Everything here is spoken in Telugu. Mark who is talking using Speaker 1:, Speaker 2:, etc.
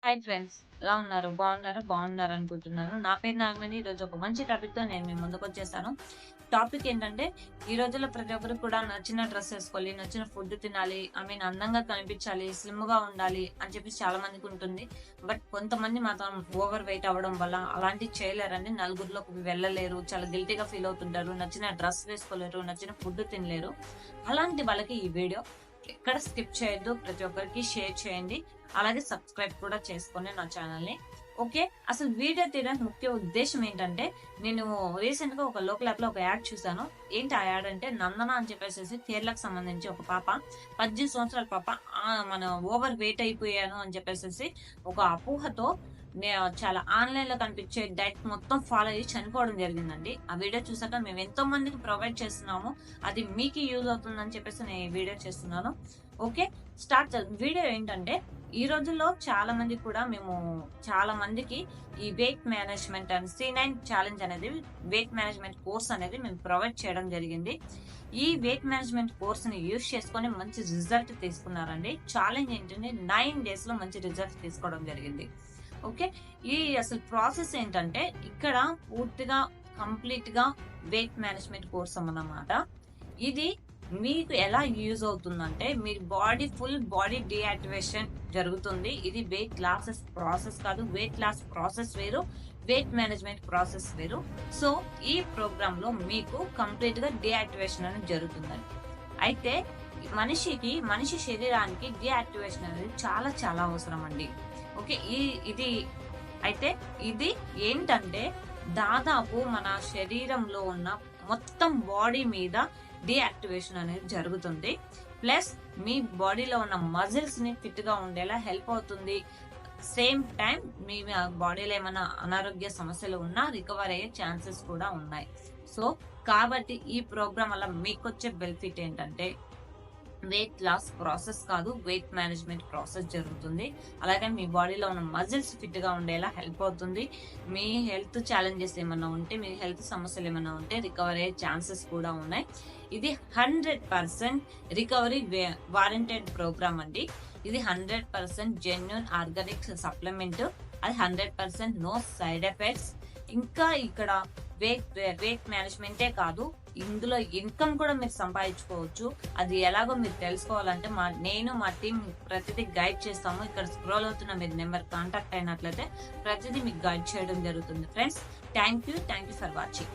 Speaker 1: Hi friends. ఎలా ఉన్నారు? బాగున్నారు అనుకుంటున్నాను. నా పేరు నాగమణి. ఈరోజు ఒక మంచి టాపిక్‌తో నేను మీ ముందుకొచ్చేసాను. టాపిక్ ఏంటంటే, ఈ రోజుల్లో ప్రతి ఒక్కరికి కూడా నచ్చిన డ్రెస్ ఏసుకోవాలి, నచ్చిన ఫుడ్ తినాలి, అందంగా కనిపించాలి, స్లిమ్‌గా ఉండాలి అని చెప్పేసి చాలా మందికి ఉంటుంది. బట్ కొంతమంది మాత్రం ఓవర్ వెయిట్ అవ్వడం వల్ల అలాంటివి చేయలేరండి. నలుగురిలోకి వెళ్ళలేరు. చాలా గిల్టీ‌గా ఫీల్ అవుతుంటారు. నచ్చిన డ్రెస్ వేసుకోలేరు, నచ్చిన ఫుడ్ తినలేరు. అలాంటి వాళ్ళకి ఈ వీడియో ఎక్కడ స్కిప్ చేయొద్దు. ప్రతి ఒక్కరికి షేర్ చేయండి. అలాగే సబ్స్క్రైబ్ కూడా చేసుకోండి నా ఛానల్‌ని. ఓకే. అసలు వీడియో తీయడానికి ముఖ్య ఉద్దేశ్యం ఏంటంటే, నేను రీసెంట్‌గా ఒక లోకల్ యాప్‌లో ఒక యాడ్ చూసాను. ఏంటి ఆ యాడ్ అంటే, నందన అని చెప్పేసేసి కేరళకు సంబంధించి ఒక పాప 18 సంవత్సరాల పాప మన ఓవర్ వెయిట్ అయిపోయాను అని చెప్పేసేసి ఒక అపోహతో చాలా ఆన్‌లైన్‌లో కనిపించే డైట్ మొత్తం ఫాలో అయ్యి చనిపోవడం జరిగిందండి. ఆ వీడియో చూసాక మేము ఎంతో మందికి ప్రొవైడ్ చేస్తున్నాము. అది మీకు యూజ్ అవుతుందని చెప్పేసి నేను ఈ వీడియో చేస్తున్నాను. ఓకే. వీడియో ఏంటంటే, ఈ రోజుల్లో చాలా మందికి ఈ weight management and C9 challenge అనేది వెయిట్ మేనేజ్‌మెంట్ కోర్స్ అనేది మేము ప్రొవైడ్ చేయడం జరిగింది. ఈ వెయిట్ మేనేజ్‌మెంట్ కోర్స్‌ని యూజ్ చేసుకొని మంచి రిజల్ట్ తీసుకున్నారండి. ఛాలెంజ్ ఏంటంటే 9 డేస్‌లో మంచి రిజల్ట్ తీసుకోవడం జరిగింది. ఓకే. అసలు ప్రాసెస్ ఏంటంటే, ఇక్కడ పూర్తిగా కంప్లీట్‌గా వెయిట్ మేనేజ్‌మెంట్ కోర్స్ అన్నమాట. ఇది మీకు ఎలా యూజ్ అవుతుందంటే, మీ ఫుల్ బాడీ డీయాక్టివేషన్ జరుగుతుంది. ఇది వెయిట్ ప్రాసెస్ కాదు. వెయిట్ లాస్ ప్రాసెస్ వేరు. వెయిట్ మేనేజ్‌మెంట్ ప్రాసెస్ వేరు. సో, ఈ ప్రోగ్రామ్‌లో మీకు కంప్లీట్‌గా డీయాక్టివేషన్ అనేది జరుగుతుందండి. అయితే మనిషి శరీరానికి డీయాక్టివేషన్ అనేది చాలా చాలా అవసరం అండి. ఓకే. ఇది అయితే ఇది ఏంటంటే, దాదాపు మన శరీరంలో ఉన్న మొత్తం బాడీ మీద డీయాక్టివేషన్ అనేది జరుగుతుంది. ప్లస్ మీ బాడీలో ఉన్న మజిల్స్ ని ఫిట్ గా ఉండేలా హెల్ప్ అవుతుంది. సేమ్ టైం మీ బాడీలో ఏమైనా అనారోగ్య సమస్యలు ఉన్నా రికవర్ అయ్యే ఛాన్సెస్ కూడా ఉన్నాయి. సో కాబట్టి ఈ ప్రోగ్రామ్ వల్ల మీకొచ్చే బెనిఫిట్ ఏంటంటే, వెయిట్ లాస్ ప్రాసెస్ కాదు, వెయిట్ మేనేజ్‌మెంట్ ప్రాసెస్ జరుగుతుంది. అలాగే మీ బాడీలో ఉన్న మజిల్స్ ఫిట్ గా ఉండేలా హెల్ప్ అవుతుంది. మీ హెల్త్ ఛాలెంజెస్ ఏమన్నా ఉంటే, మీ హెల్త్ సమస్యలు ఏమన్నా ఉంటే రికవర్ అయ్యే ఛాన్సెస్ కూడా ఉన్నాయి. ఇది 100% రికవరీ వారంటెడ్ ప్రోగ్రామ్ అండి. ఇది 100% జెన్యూన్ ఆర్గానిక్ సప్లిమెంట్. అది 100% నో సైడ్ ఎఫెక్ట్స్. ఇంకా ఇక్కడ వెయిట్ మేనేజ్‌మెంటే కాదు, ఇందులో ఇన్కమ్ కూడా మీరు సంపాదించుకోవచ్చు. అది ఎలాగో మీరు తెలుసుకోవాలంటే నేను మా టీం ప్రతిదీ గైడ్ చేస్తాము. ఇక్కడ స్క్రోల్ అవుతున్న మీరు నెంబర్ కాంటాక్ట్ అయినట్లయితే ప్రతిదీ మీకు గైడ్ చేయడం జరుగుతుంది. Friends, thank you for watching.